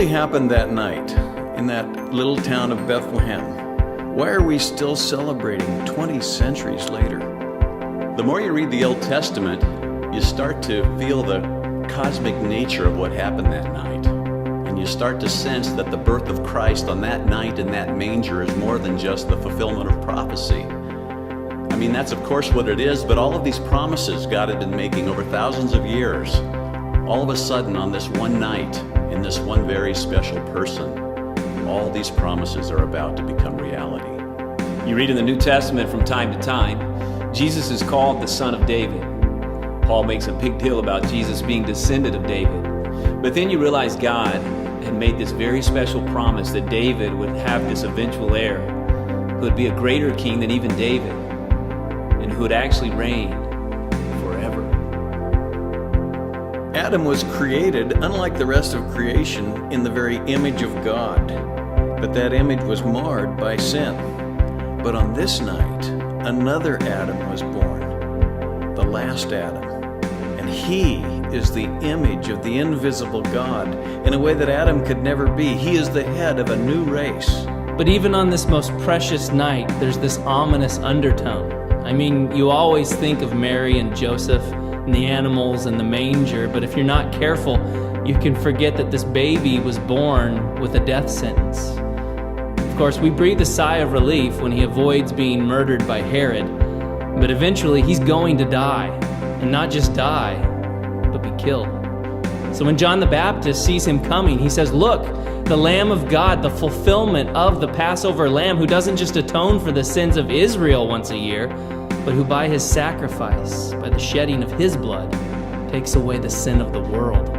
really happened that night in that little town of Bethlehem? Why are we still celebrating 20 centuries later? The more you read the Old Testament, you start to feel the cosmic nature of what happened that night. And you start to sense that the birth of Christ on that night in that manger is more than just the fulfillment of prophecy. I mean, that's of course what it is, but all of these promises God had been making over thousands of years, all of a sudden on this one night, in this one very special person, all these promises are about to become reality. You read in the New Testament from time to time, Jesus is called the Son of David. Paul makes a big deal about Jesus being descendant of David. But then you realize God had made this very special promise that David would have this eventual heir who would be a greater king than even David and who would actually reign forever. Adam was created, unlike the rest of creation, in the very image of God. But that image was marred by sin. But on this night, another Adam was born, the last Adam. And he is the image of the invisible God in a way that Adam could never be. He is the head of a new race. But even on this most precious night, there's this ominous undertone. I mean, you always think of Mary and Joseph and the animals and the manger, but if you're not careful, you can forget that this baby was born with a death sentence. Of course, we breathe a sigh of relief when he avoids being murdered by Herod, but eventually he's going to die, and not just die, but be killed. So when John the Baptist sees him coming, he says, "Look, the Lamb of God, the fulfillment of the Passover lamb, who doesn't just atone for the sins of Israel once a year, but who by his sacrifice, by the shedding of his blood, takes away the sin of the world."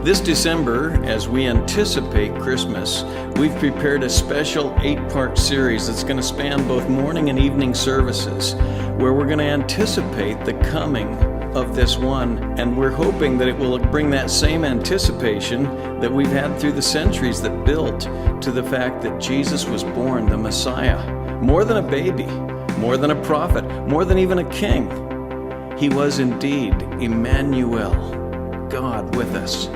This December, as we anticipate Christmas, we've prepared a special 8-part series that's going to span both morning and evening services, where we're going to anticipate the coming of this one, and we're hoping that it will bring that same anticipation that we've had through the centuries that built to the fact that Jesus was born, the Messiah, more than a baby, more than a prophet, more than even a king. He was indeed Emmanuel, God with us.